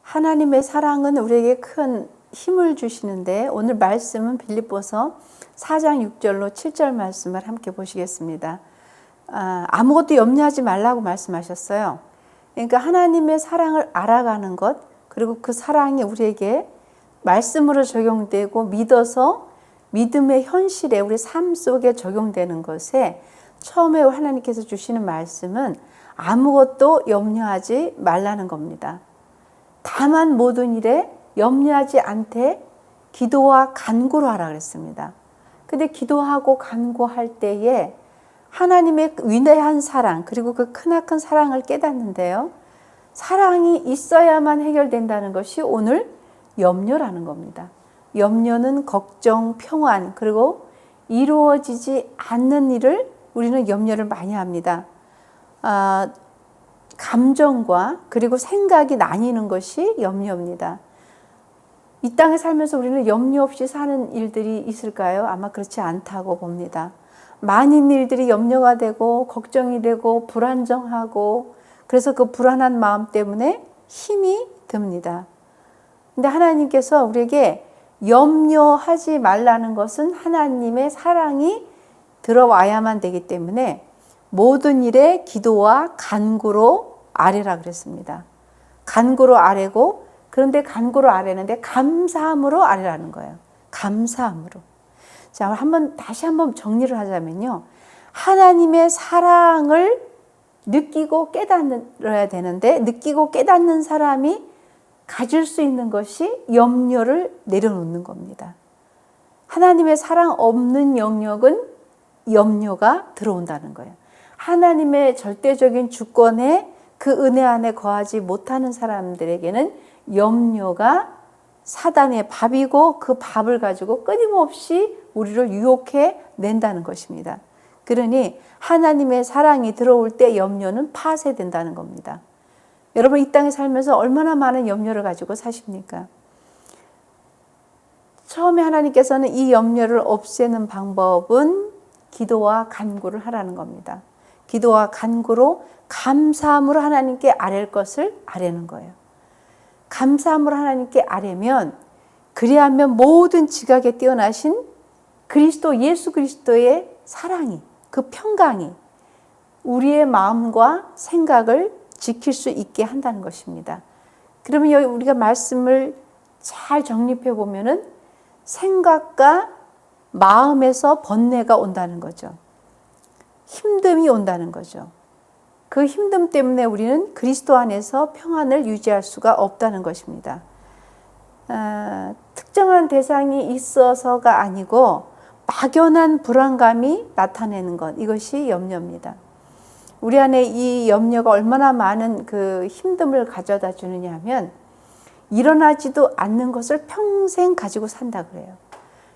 하나님의 사랑은 우리에게 큰 힘을 주시는데 오늘 말씀은 빌립보서 4장 6절로 7절 말씀을 함께 보시겠습니다. 아무것도 염려하지 말라고 말씀하셨어요. 그러니까 하나님의 사랑을 알아가는 것, 그리고 그 사랑이 우리에게 말씀으로 적용되고 믿어서 믿음의 현실에 우리 삶 속에 적용되는 것에 처음에 하나님께서 주시는 말씀은 아무것도 염려하지 말라는 겁니다. 다만 모든 일에 염려하지 않되 기도와 간구로 하라 그랬습니다. 근데 기도하고 간구할 때에 하나님의 위대한 사랑, 그리고 그 크나큰 사랑을 깨닫는데요. 사랑이 있어야만 해결된다는 것이 오늘 염려라는 겁니다. 염려는 걱정, 평안, 그리고 이루어지지 않는 일을 우리는 염려를 많이 합니다. 감정과 그리고 생각이 나뉘는 것이 염려입니다. 이 땅에 살면서 우리는 염려 없이 사는 일들이 있을까요? 아마 그렇지 않다고 봅니다. 많은 일들이 염려가 되고 걱정이 되고 불안정하고 그래서 그 불안한 마음 때문에 힘이 듭니다. 근데 하나님께서 우리에게 염려하지 말라는 것은 하나님의 사랑이 들어와야만 되기 때문에 모든 일에 기도와 간구로 아뢰라 그랬습니다. 간구로 아뢰고, 그런데 간구로 아뢰는데 감사함으로 아뢰라는 거예요. 감사함으로. 자, 다시 한번 정리를 하자면요. 하나님의 사랑을 느끼고 깨달아야 되는데, 느끼고 깨닫는 사람이 가질 수 있는 것이 염려를 내려놓는 겁니다. 하나님의 사랑 없는 영역은 염려가 들어온다는 거예요. 하나님의 절대적인 주권에 그 은혜 안에 거하지 못하는 사람들에게는 염려가 사단의 밥이고 그 밥을 가지고 끊임없이 우리를 유혹해 낸다는 것입니다. 그러니 하나님의 사랑이 들어올 때 염려는 파쇄된다는 겁니다. 여러분, 이 땅에 살면서 얼마나 많은 염려를 가지고 사십니까? 처음에 하나님께서는 이 염려를 없애는 방법은 기도와 간구를 하라는 겁니다. 기도와 간구로 감사함으로 하나님께 아랠 것을 아뢰는 거예요. 감사함으로 하나님께 아뢰면, 그리하면 모든 지각에 뛰어나신 그리스도 예수 그리스도의 사랑이, 그 평강이 우리의 마음과 생각을 지킬 수 있게 한다는 것입니다. 그러면 여기 우리가 말씀을 잘 정립해 보면은 생각과 마음에서 번뇌가 온다는 거죠. 힘듦이 온다는 거죠. 그 힘듦 때문에 우리는 그리스도 안에서 평안을 유지할 수가 없다는 것입니다. 특정한 대상이 있어서가 아니고 막연한 불안감이 나타내는 것, 이것이 염려입니다. 우리 안에 이 염려가 얼마나 많은 그 힘듦을 가져다 주느냐 하면 일어나지도 않는 것을 평생 가지고 산다 그래요.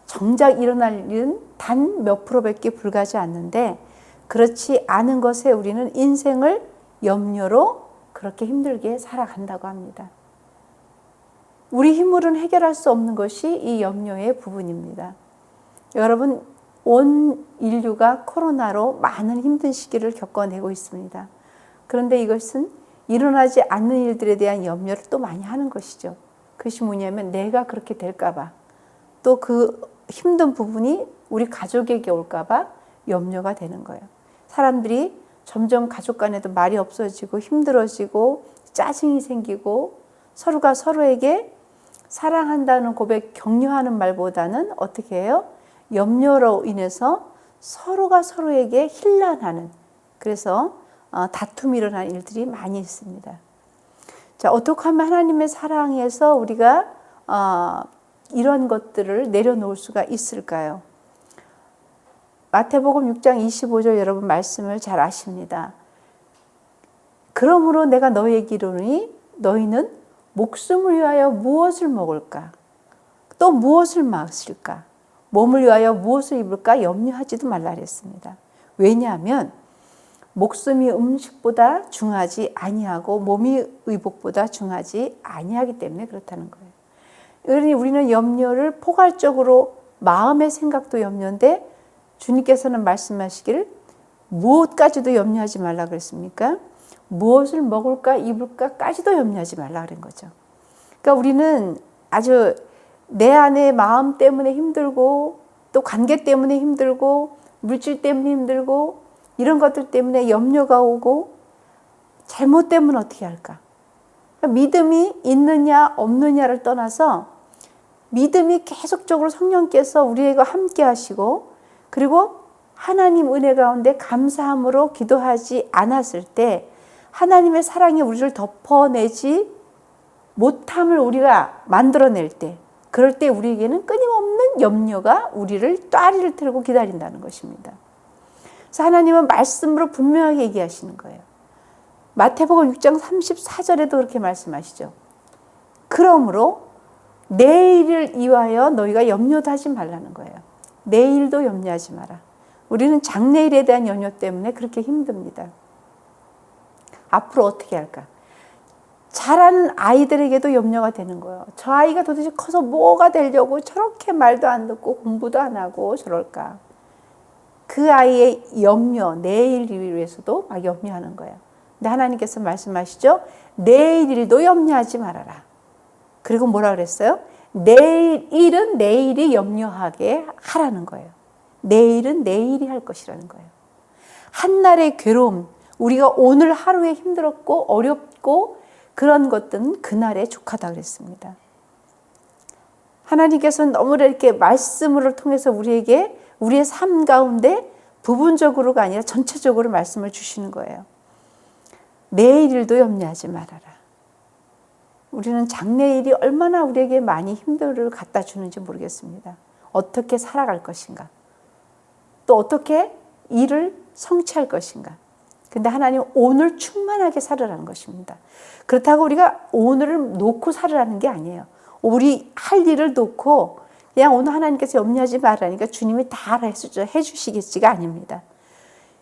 정작 일어날 일은 단 몇 프로밖에 불과하지 않는데 그렇지 않은 것에 우리는 인생을 염려로 그렇게 힘들게 살아간다고 합니다. 우리 힘으로는 해결할 수 없는 것이 이 염려의 부분입니다. 여러분, 온 인류가 코로나로 많은 힘든 시기를 겪어내고 있습니다. 그런데 이것은 일어나지 않는 일들에 대한 염려를 또 많이 하는 것이죠. 그것이 뭐냐면 내가 그렇게 될까 봐, 또 그 힘든 부분이 우리 가족에게 올까 봐 염려가 되는 거예요. 사람들이 점점 가족 간에도 말이 없어지고 힘들어지고 짜증이 생기고 서로가 서로에게 사랑한다는 고백, 격려하는 말보다는 어떻게 해요? 염려로 인해서 서로가 서로에게 혼란하는, 그래서 다툼이 일어나는 일들이 많이 있습니다. 자, 어떻게 하면 하나님의 사랑에서 우리가 이런 것들을 내려놓을 수가 있을까요? 마태복음 6장 25절 여러분 말씀을 잘 아십니다. 그러므로 내가 너희에게 이르노니 너희는 목숨을 위하여 무엇을 먹을까? 또 무엇을 마실까? 몸을 위하여 무엇을 입을까? 염려하지도 말라 그랬습니다. 왜냐하면 목숨이 음식보다 중하지 아니하고 몸이 의복보다 중하지 아니하기 때문에 그렇다는 거예요. 그러니 우리는 염려를 포괄적으로 마음의 생각도 염려인데 주님께서는 말씀하시기를 무엇까지도 염려하지 말라 그랬습니까? 무엇을 먹을까 입을까까지도 염려하지 말라 그런 거죠. 그러니까 우리는 아주 내 안의 마음 때문에 힘들고 또 관계 때문에 힘들고 물질 때문에 힘들고 이런 것들 때문에 염려가 오고 잘못되면 어떻게 할까? 그러니까 믿음이 있느냐 없느냐를 떠나서 믿음이 계속적으로 성령께서 우리에게 함께 하시고 그리고 하나님 은혜 가운데 감사함으로 기도하지 않았을 때 하나님의 사랑이 우리를 덮어내지 못함을 우리가 만들어낼 때 그럴 때 우리에게는 끊임없는 염려가 우리를 따리를 틀고 기다린다는 것입니다. 그래서 하나님은 말씀으로 분명하게 얘기하시는 거예요. 마태복음 6장 34절에도 그렇게 말씀하시죠. 그러므로 내일을 위하여 너희가 염려도 하지 말라는 거예요. 내일도 염려하지 마라. 우리는 장래일에 대한 염려 때문에 그렇게 힘듭니다. 앞으로 어떻게 할까? 자라는 아이들에게도 염려가 되는 거예요. 저 아이가 도대체 커서 뭐가 되려고 저렇게 말도 안 듣고 공부도 안 하고 저럴까? 그 아이의 염려, 내일을 위해서도 막 염려하는 거예요. 근데 하나님께서 말씀하시죠. 내일도 염려하지 말아라. 그리고 뭐라 그랬어요? 내일은 내일이 염려하게 하라는 거예요. 내일은 내일이 할 것이라는 거예요. 한날의 괴로움, 우리가 오늘 하루에 힘들었고 어렵고 그런 것들은 그날에 족하다 그랬습니다. 하나님께서는 너무나 이렇게 말씀을 통해서 우리에게 우리의 삶 가운데 부분적으로가 아니라 전체적으로 말씀을 주시는 거예요. 내일도 염려하지 말아라. 우리는 장래일이 얼마나 우리에게 많이 힘들을 갖다 주는지 모르겠습니다. 어떻게 살아갈 것인가? 또 어떻게 일을 성취할 것인가? 근데 하나님은 오늘 충만하게 살으라는 것입니다. 그렇다고 우리가 오늘을 놓고 살으라는 게 아니에요. 우리 할 일을 놓고 그냥 오늘 하나님께서 염려하지 말라니까 주님이 다 해주시겠지가 아닙니다.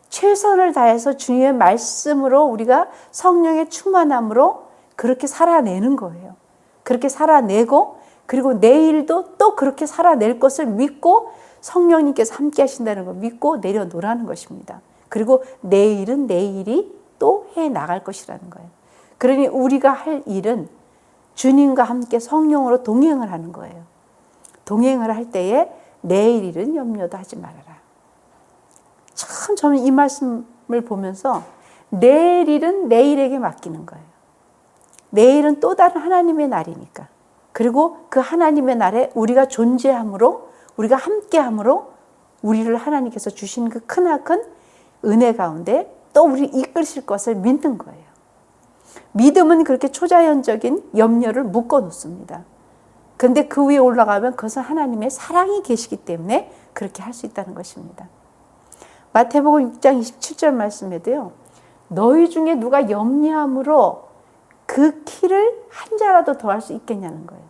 최선을 다해서 주님의 말씀으로 우리가 성령의 충만함으로 그렇게 살아내는 거예요. 그렇게 살아내고 그리고 내일도 또 그렇게 살아낼 것을 믿고 성령님께서 함께 하신다는 걸 믿고 내려놓으라는 것입니다. 그리고 내일은 내일이 또 해 나갈 것이라는 거예요. 그러니 우리가 할 일은 주님과 함께 성령으로 동행을 하는 거예요. 동행을 할 때에 내일 일은 염려도 하지 말아라. 참 저는 이 말씀을 보면서 내일 일은 내일에게 맡기는 거예요. 내일은 또 다른 하나님의 날이니까. 그리고 그 하나님의 날에 우리가 존재함으로 우리가 함께함으로 우리를 하나님께서 주신 그 크나큰 은혜 가운데 또 우리 이끌실 것을 믿는 거예요. 믿음은 그렇게 초자연적인 염려를 묶어 놓습니다. 그런데 그 위에 올라가면 그것은 하나님의 사랑이 계시기 때문에 그렇게 할 수 있다는 것입니다. 마태복음 6장 27절 말씀에도요. 너희 중에 누가 염려함으로 그 키를 한 자라도 더할 수 있겠냐는 거예요.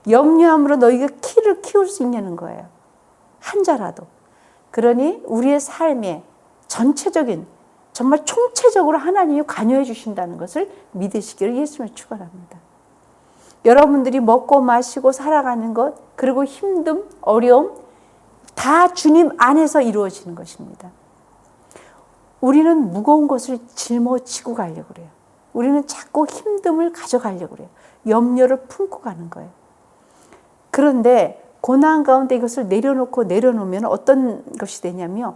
염려함으로 너희가 키를 키울 수 있냐는 거예요. 한 자라도. 그러니 우리의 삶에 전체적인 정말 총체적으로 하나님이 관여해 주신다는 것을 믿으시기를 예수님을 축원합니다. 여러분들이 먹고 마시고 살아가는 것 그리고 힘듦, 어려움 다 주님 안에서 이루어지는 것입니다. 우리는 무거운 것을 짊어지고 가려고 그래요. 우리는 자꾸 힘듦을 가져가려고 그래요. 염려를 품고 가는 거예요. 그런데 고난 가운데 이것을 내려놓으면 어떤 것이 되냐면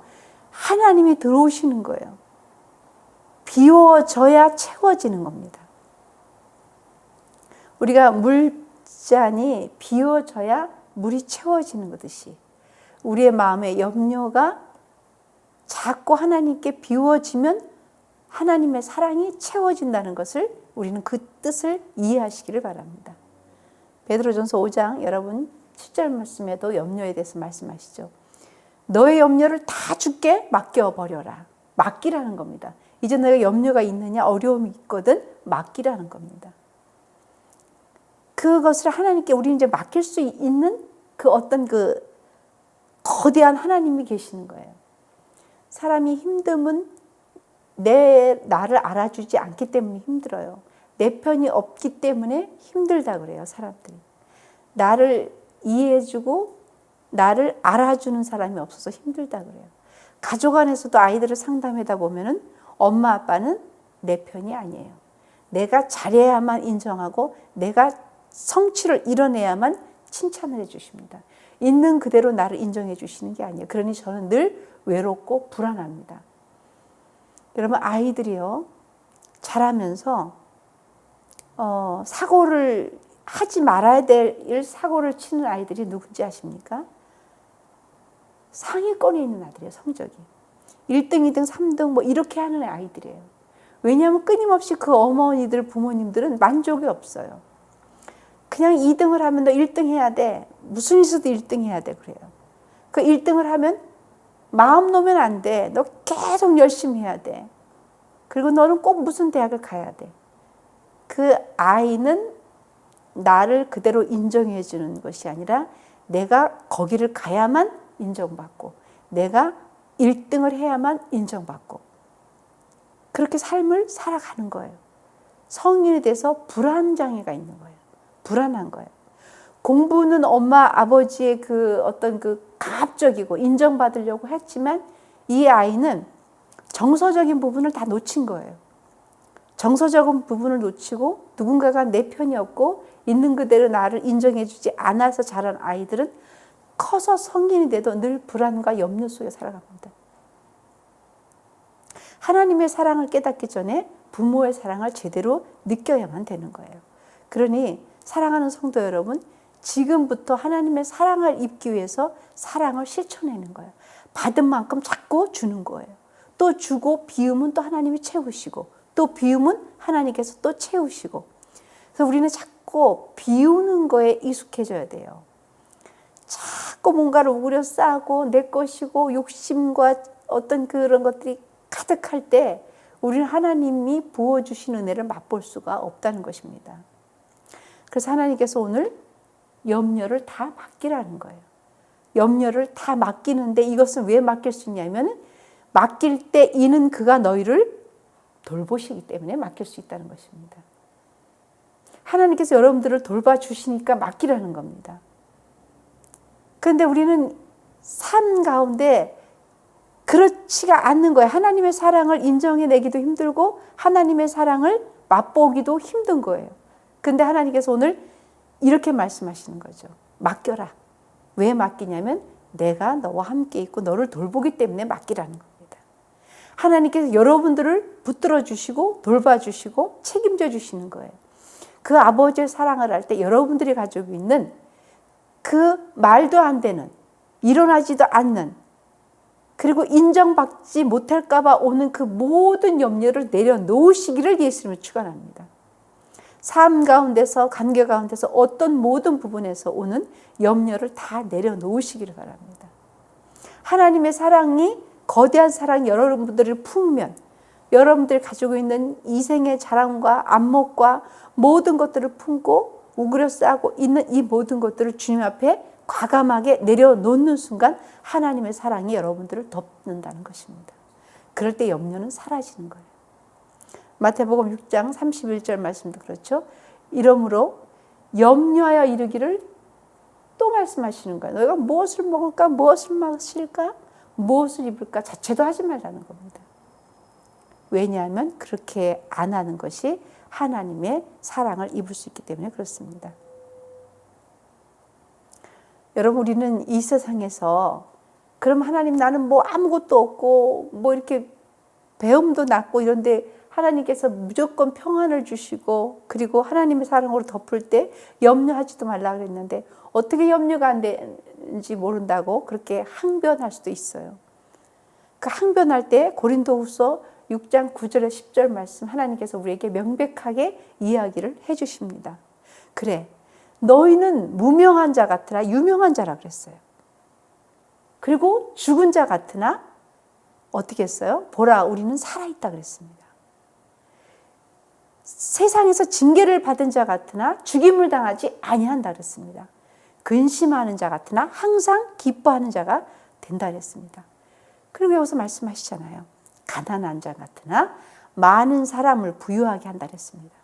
하나님이 들어오시는 거예요. 비워져야 채워지는 겁니다. 우리가 물잔이 비워져야 물이 채워지는 것듯이 우리의 마음의 염려가 자꾸 하나님께 비워지면 하나님의 사랑이 채워진다는 것을 우리는 그 뜻을 이해하시기를 바랍니다. 베드로전서 5장 여러분 7절 말씀에도 염려에 대해서 말씀하시죠. 너의 염려를 다 주께 맡겨버려라. 맡기라는 겁니다. 이제 너희가 염려가 있느냐 어려움이 있거든 맡기라는 겁니다. 그것을 하나님께 우리 이제 맡길 수 있는 그 어떤 그 거대한 하나님이 계시는 거예요. 사람이 힘듦은 나를 알아주지 않기 때문에 힘들어요. 내 편이 없기 때문에 힘들다 그래요, 사람들이. 나를 이해해주고 나를 알아주는 사람이 없어서 힘들다 그래요. 가족 안에서도 아이들을 상담하다 보면은 엄마 아빠는 내 편이 아니에요. 내가 잘해야만 인정하고 내가 성취를 이뤄내야만 칭찬을 해주십니다. 있는 그대로 나를 인정해 주시는 게 아니에요. 그러니 저는 늘 외롭고 불안합니다. 여러분, 아이들이요, 자라면서 사고를 하지 말아야 될 사고를 치는 아이들이 누군지 아십니까? 상위권에 있는 아이들이에요. 성적이 1등, 2등, 3등 뭐 이렇게 하는 아이들이에요. 왜냐하면 끊임없이 그 어머니들, 부모님들은 만족이 없어요. 그냥 2등을 하면 너 1등 해야 돼. 무슨 일에서도 1등 해야 돼. 그래요. 그 1등을 하면 마음 놓으면 안 돼. 너 계속 열심히 해야 돼. 그리고 너는 꼭 무슨 대학을 가야 돼. 그 아이는 나를 그대로 인정해 주는 것이 아니라 내가 거기를 가야만 인정받고 내가 1등을 해야만 인정받고 그렇게 삶을 살아가는 거예요. 성인이 돼서 불안장애가 있는 거예요. 불안한 거예요. 공부는 엄마 아버지의 그 어떤 그 강압적이고 인정받으려고 했지만 이 아이는 정서적인 부분을 다 놓친 거예요. 정서적인 부분을 놓치고 누군가가 내 편이 없고 있는 그대로 나를 인정해 주지 않아서 자란 아이들은 커서 성인이 돼도 늘 불안과 염려 속에 살아갑니다. 하나님의 사랑을 깨닫기 전에 부모의 사랑을 제대로 느껴야만 되는 거예요. 그러니 사랑하는 성도 여러분, 지금부터 하나님의 사랑을 입기 위해서 사랑을 실천하는 거예요. 받은 만큼 자꾸 주는 거예요. 또 주고 비우면 또 하나님이 채우시고 또 비우면 하나님께서 또 채우시고. 그래서 우리는 자꾸 비우는 거에 익숙해져야 돼요. 자꾸 뭔가를 우려 싸고 내 것이고 욕심과 어떤 그런 것들이 가득할 때 우리는 하나님이 부어주신 은혜를 맛볼 수가 없다는 것입니다. 그래서 하나님께서 오늘 염려를 다 맡기라는 거예요. 염려를 다 맡기는데 이것은 왜 맡길 수 있냐면 맡길 때 이는 그가 너희를 돌보시기 때문에 맡길 수 있다는 것입니다. 하나님께서 여러분들을 돌봐주시니까 맡기라는 겁니다. 그런데 우리는 삶 가운데 그렇지가 않는 거예요. 하나님의 사랑을 인정해내기도 힘들고 하나님의 사랑을 맛보기도 힘든 거예요. 그런데 하나님께서 오늘 이렇게 말씀하시는 거죠. 맡겨라. 왜 맡기냐면 내가 너와 함께 있고 너를 돌보기 때문에 맡기라는 겁니다. 하나님께서 여러분들을 붙들어 주시고 돌봐주시고 책임져 주시는 거예요. 그 아버지의 사랑을 할 때 여러분들이 가지고 있는 그 말도 안 되는 일어나지도 않는 그리고 인정받지 못할까 봐 오는 그 모든 염려를 내려놓으시기를 예수님은 축원합니다. 삶 가운데서 관계 가운데서 어떤 모든 부분에서 오는 염려를 다 내려놓으시기를 바랍니다. 하나님의 사랑이 거대한 사랑이 여러분들을 품으면 여러분들이 가지고 있는 이생의 자랑과 안목과 모든 것들을 품고 우그려 싸고 있는 이 모든 것들을 주님 앞에 과감하게 내려놓는 순간 하나님의 사랑이 여러분들을 덮는다는 것입니다. 그럴 때 염려는 사라지는 거예요. 마태복음 6장 31절 말씀도 그렇죠. 이러므로 염려하여 이르기를 또 말씀하시는 거예요. 너희가 무엇을 먹을까, 무엇을 마실까, 무엇을 입을까 자체도 하지 말라는 겁니다. 왜냐하면 그렇게 안 하는 것이 하나님의 사랑을 입을 수 있기 때문에 그렇습니다. 여러분, 우리는 이 세상에서 그럼 하나님 나는 뭐 아무것도 없고 뭐 이렇게 배움도 낮고 이런데 하나님께서 무조건 평안을 주시고 그리고 하나님의 사랑으로 덮을 때 염려하지도 말라 그랬는데 어떻게 염려가 안 되는지 모른다고 그렇게 항변할 수도 있어요. 그 항변할 때 고린도후서 6장 9절에 10절 말씀 하나님께서 우리에게 명백하게 이야기를 해주십니다. 그래, 너희는 무명한 자 같으나 유명한 자라 그랬어요. 그리고 죽은 자 같으나 어떻게 했어요? 보라, 우리는 살아있다 그랬습니다. 세상에서 징계를 받은 자 같으나 죽임을 당하지 아니한다 그랬습니다. 근심하는 자 같으나 항상 기뻐하는 자가 된다 그랬습니다. 그리고 여기서 말씀하시잖아요. 가난한 자 같으나 많은 사람을 부유하게 한다 그랬습니다.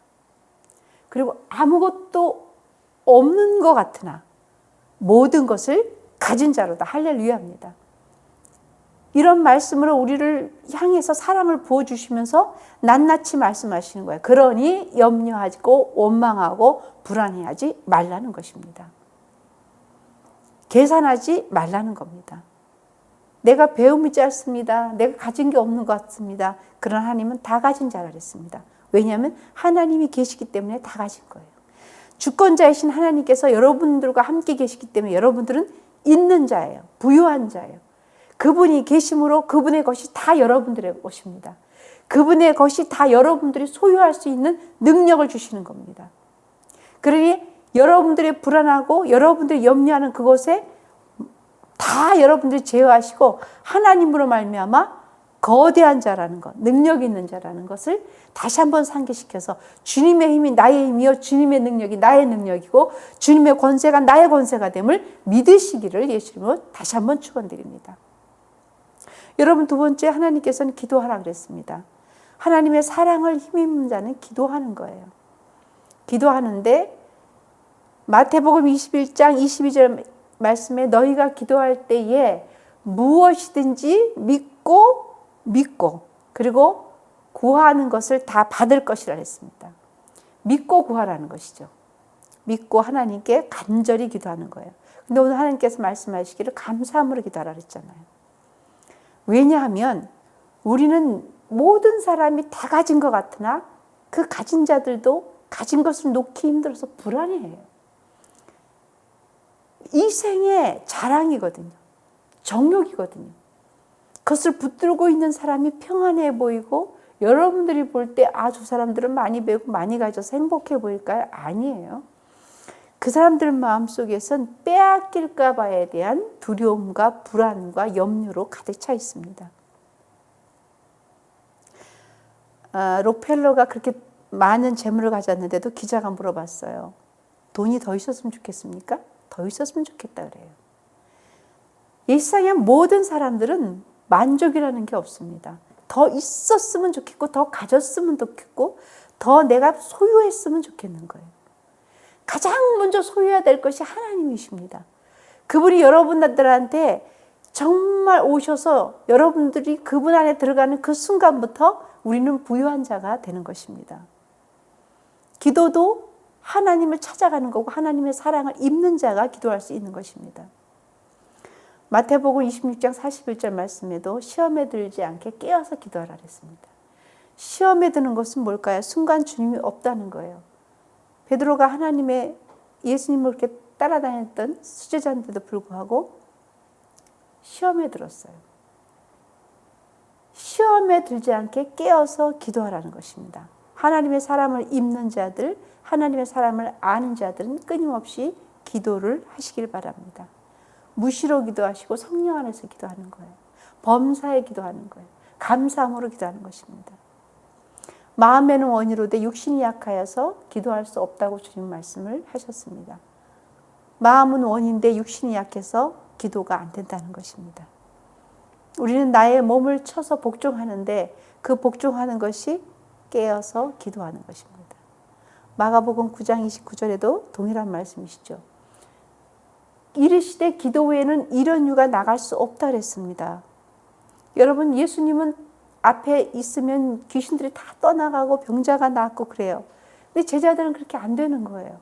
그리고 아무것도 없는 것 같으나 모든 것을 가진 자로다. 할렐루야입니다. 이런 말씀으로 우리를 향해서 사랑을 부어주시면서 낱낱이 말씀하시는 거예요. 그러니 염려하고 원망하고 불안해하지 말라는 것입니다. 계산하지 말라는 겁니다. 내가 배움이 짧습니다. 내가 가진 게 없는 것 같습니다. 그러나 하나님은 다 가진 자라 그랬습니다. 왜냐하면 하나님이 계시기 때문에 다 가진 거예요. 주권자이신 하나님께서 여러분들과 함께 계시기 때문에 여러분들은 있는 자예요. 부유한 자예요. 그분이 계심으로 그분의 것이 다 여러분들의 것입니다. 그분의 것이 다 여러분들이 소유할 수 있는 능력을 주시는 겁니다. 그러니 여러분들이 불안하고 여러분들이 염려하는 그곳에 다 여러분들이 제어하시고 하나님으로 말미암아 거대한 자라는 것, 능력 있는 자라는 것을 다시 한번 상기시켜서 주님의 힘이 나의 힘이요 주님의 능력이 나의 능력이고 주님의 권세가 나의 권세가 됨을 믿으시기를 예수님으로 다시 한번 축원드립니다. 여러분, 두 번째, 하나님께서는 기도하라 그랬습니다. 하나님의 사랑을 힘입는 자는 기도하는 거예요. 기도하는데 마태복음 21장 22절 말씀에 너희가 기도할 때에 무엇이든지 믿고 그리고 구하는 것을 다 받을 것이라 했습니다. 믿고 구하라는 것이죠. 믿고 하나님께 간절히 기도하는 거예요. 근데 오늘 하나님께서 말씀하시기를 감사함으로 기도하라 그랬잖아요. 왜냐하면 우리는 모든 사람이 다 가진 것 같으나 그 가진 자들도 가진 것을 놓기 힘들어서 불안해해요. 이 생의 자랑이거든요. 정욕이거든요. 그것을 붙들고 있는 사람이 평안해 보이고 여러분들이 볼 때 저 사람들은 많이 배우고 많이 가져서 행복해 보일까요? 아니에요. 그 사람들 마음속에선 빼앗길까 봐에 대한 두려움과 불안과 염려로 가득 차 있습니다. 록펠러가 그렇게 많은 재물을 가졌는데도 기자가 물어봤어요. 돈이 더 있었으면 좋겠습니까? 더 있었으면 좋겠다 그래요. 이 세상의 모든 사람들은 만족이라는 게 없습니다. 더 있었으면 좋겠고 더 가졌으면 좋겠고 더 내가 소유했으면 좋겠는 거예요. 가장 먼저 소유해야 될 것이 하나님이십니다. 그분이 여러분들한테 정말 오셔서 여러분들이 그분 안에 들어가는 그 순간부터 우리는 부유한 자가 되는 것입니다. 기도도 하나님을 찾아가는 거고 하나님의 사랑을 입는 자가 기도할 수 있는 것입니다. 마태복음 26장 41절 말씀에도 시험에 들지 않게 깨어서 기도하라 그랬습니다. 시험에 드는 것은 뭘까요? 순간 주님이 없다는 거예요. 베드로가 하나님의 예수님을 그렇게 따라다녔던 수제자인데도 불구하고 시험에 들었어요. 시험에 들지 않게 깨어서 기도하라는 것입니다. 하나님의 사람을 입는 자들, 하나님의 사람을 아는 자들은 끊임없이 기도를 하시길 바랍니다. 무시로 기도하시고 성령 안에서 기도하는 거예요. 범사에 기도하는 거예요. 감사함으로 기도하는 것입니다. 마음에는 원이로되 육신이 약하여서 기도할 수 없다고 주님 말씀을 하셨습니다. 마음은 원인데 육신이 약해서 기도가 안 된다는 것입니다. 우리는 나의 몸을 쳐서 복종하는데 그 복종하는 것이 깨어서 기도하는 것입니다. 마가복음 9장 29절에도 동일한 말씀이시죠. 이르시되 기도 외에는 이런 유가 나갈 수 없다 그랬습니다. 여러분, 예수님은 앞에 있으면 귀신들이 다 떠나가고 병자가 낫고 그래요. 근데 제자들은 그렇게 안 되는 거예요.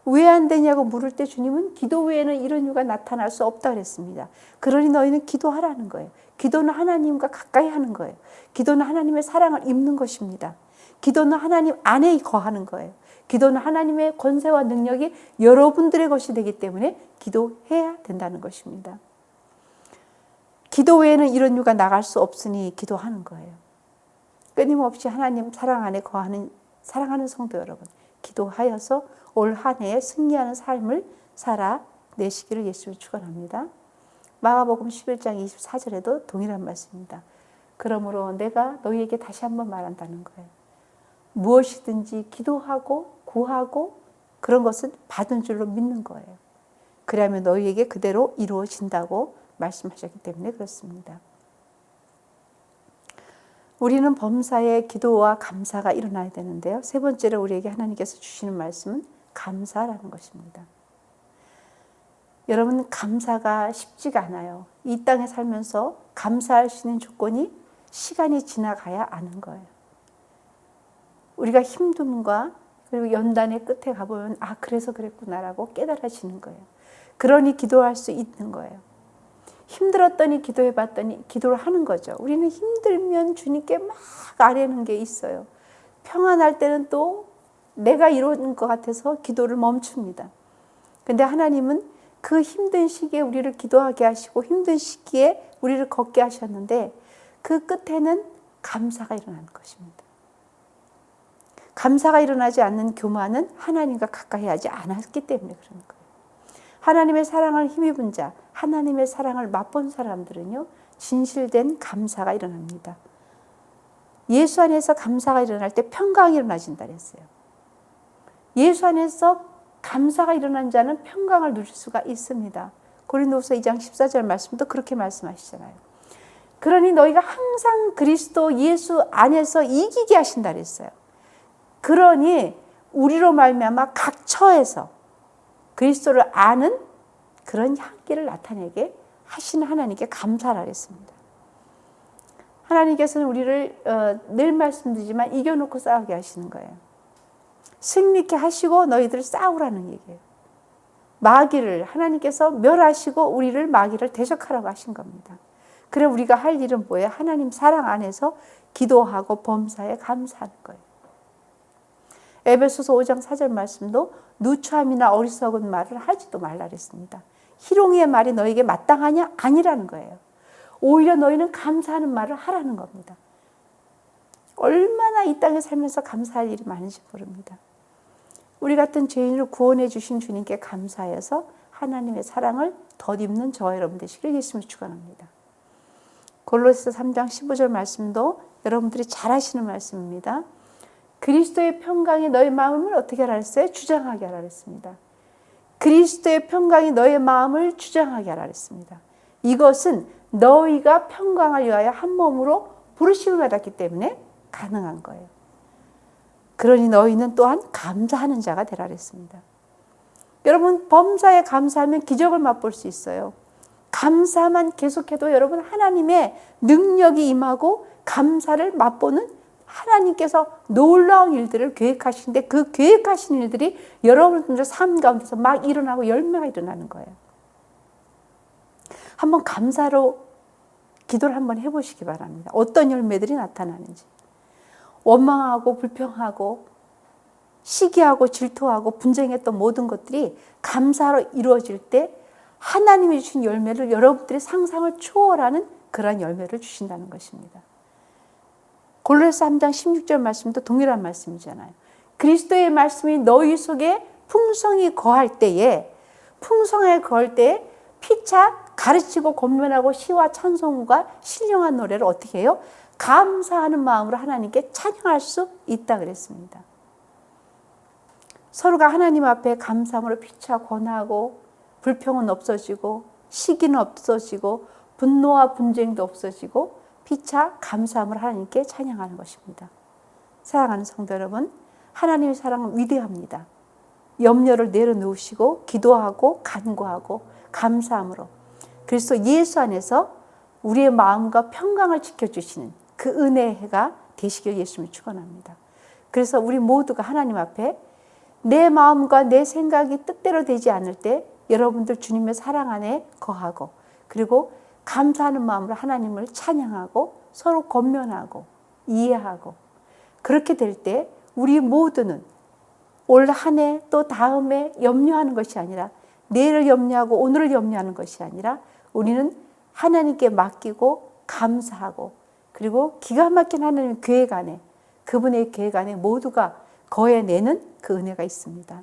왜 안 되냐고 물을 때 주님은 기도 외에는 이런 유가 나타날 수 없다 그랬습니다. 그러니 너희는 기도하라는 거예요. 기도는 하나님과 가까이 하는 거예요. 기도는 하나님의 사랑을 입는 것입니다. 기도는 하나님 안에 거하는 거예요. 기도는 하나님의 권세와 능력이 여러분들의 것이 되기 때문에 기도해야 된다는 것입니다. 기도 외에는 이런 유가 나갈 수 없으니 기도하는 거예요. 끊임없이 하나님 사랑 안에 거하는 사랑하는 성도 여러분, 기도하여서 올 한 해에 승리하는 삶을 살아내시기를 예수를 축원합니다. 마가복음 11장 24절에도 동일한 말씀입니다. 그러므로 내가 너희에게 다시 한번 말한다는 거예요. 무엇이든지 기도하고 구하고 그런 것은 받은 줄로 믿는 거예요. 그러면 너희에게 그대로 이루어진다고 말씀하셨기 때문에 그렇습니다. 우리는 범사에 기도와 감사가 일어나야 되는데요. 세 번째로 우리에게 하나님께서 주시는 말씀은 감사라는 것입니다. 여러분, 감사가 쉽지가 않아요. 이 땅에 살면서 감사할 수 있는 조건이 시간이 지나가야 아는 거예요. 우리가 힘듦과 그리고 연단의 끝에 가보면 아, 그래서 그랬구나라고 깨달아지는 거예요. 그러니 기도할 수 있는 거예요. 힘들었더니 기도해봤더니 기도를 하는 거죠. 우리는 힘들면 주님께 막 아뢰는 게 있어요. 평안할 때는 또 내가 이루는 것 같아서 기도를 멈춥니다. 근데 하나님은 그 힘든 시기에 우리를 기도하게 하시고 힘든 시기에 우리를 걷게 하셨는데 그 끝에는 감사가 일어나는 것입니다. 감사가 일어나지 않는 교만은 하나님과 가까이 하지 않았기 때문에 그런 거예요. 하나님의 사랑을 힘입은 자, 하나님의 사랑을 맛본 사람들은요, 진실된 감사가 일어납니다. 예수 안에서 감사가 일어날 때 평강이 일어나진다 그랬어요. 예수 안에서 감사가 일어난 자는 평강을 누릴 수가 있습니다. 고린도후서 2장 14절 말씀도 그렇게 말씀하시잖아요. 그러니 너희가 항상 그리스도 예수 안에서 이기게 하신다 그랬어요. 그러니 우리로 말미암아 각 처에서 그리스도를 아는 그런 향기를 나타내게 하시는 하나님께 감사를 하겠습니다. 하나님께서는 우리를 늘 말씀드리지만 이겨놓고 싸우게 하시는 거예요. 승리케 하시고 너희들 싸우라는 얘기예요. 마귀를 하나님께서 멸하시고 우리를 마귀를 대적하라고 하신 겁니다. 그래 우리가 할 일은 뭐예요? 하나님 사랑 안에서 기도하고 범사에 감사하는 거예요. 에베소서 5장 4절 말씀도 누추함이나 어리석은 말을 하지도 말라 그랬습니다. 희롱의 말이 너에게 마땅하냐? 아니라는 거예요. 오히려 너희는 감사하는 말을 하라는 겁니다. 얼마나 이 땅에 살면서 감사할 일이 많은지 모릅니다. 우리 같은 죄인을 구원해 주신 주님께 감사해서 하나님의 사랑을 덧입는 저와 여러분 되시길 예수님을 축원합니다. 골로새서 3장 15절 말씀도 여러분들이 잘 아시는 말씀입니다. 그리스도의 평강이 너의 마음을 어떻게 하라 했어요? 주장하게 하라 했습니다. 그리스도의 평강이 너의 마음을 주장하게 하라 했습니다. 이것은 너희가 평강을 위하여 한 몸으로 부르심을 받았기 때문에 가능한 거예요. 그러니 너희는 또한 감사하는 자가 되라 그랬습니다. 여러분, 범사에 감사하면 기적을 맛볼 수 있어요. 감사만 계속해도 여러분 하나님의 능력이 임하고 감사를 맛보는 하나님께서 놀라운 일들을 계획하시는데 그 계획하신 일들이 여러분들 삶 가운데서 막 일어나고 열매가 일어나는 거예요. 한번 감사로 기도를 한번 해보시기 바랍니다. 어떤 열매들이 나타나는지. 원망하고 불평하고 시기하고 질투하고 분쟁했던 모든 것들이 감사로 이루어질 때 하나님이 주신 열매를 여러분들의 상상을 초월하는 그런 열매를 주신다는 것입니다. 골로새 3장 16절 말씀도 동일한 말씀이잖아요. 그리스도의 말씀이 너희 속에 풍성히 거할 때에 피차 가르치고 권면하고 시와 찬송과 신령한 노래를 어떻게 해요? 감사하는 마음으로 하나님께 찬양할 수 있다 그랬습니다. 서로가 하나님 앞에 감사함으로 피차 권하고 불평은 없어지고 시기는 없어지고 분노와 분쟁도 없어지고 피차 감사함으로 하나님께 찬양하는 것입니다. 사랑하는 성도 여러분, 하나님의 사랑은 위대합니다. 염려를 내려놓으시고 기도하고 간구하고 감사함으로 그리스도 예수 안에서 우리의 마음과 평강을 지켜주시는 그 은혜의 해가 되시길 예수님을 축원합니다. 그래서 우리 모두가 하나님 앞에 내 마음과 내 생각이 뜻대로 되지 않을 때 여러분들 주님의 사랑 안에 거하고 그리고 감사하는 마음으로 하나님을 찬양하고 서로 권면하고 이해하고 그렇게 될 때 우리 모두는 올 한 해 또 다음에 염려하는 것이 아니라 내일을 염려하고 오늘을 염려하는 것이 아니라 우리는 하나님께 맡기고 감사하고 그리고 기가 막힌 하나님의 계획 안에 그분의 계획 안에 모두가 거해내는 그 은혜가 있습니다.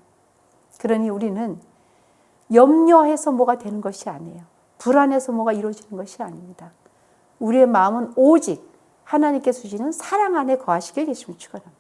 그러니 우리는 염려해서 뭐가 되는 것이 아니에요. 불안해서 뭐가 이루어지는 것이 아닙니다. 우리의 마음은 오직 하나님께서 주시는 사랑 안에 거하시길 예수님을 축원합니다.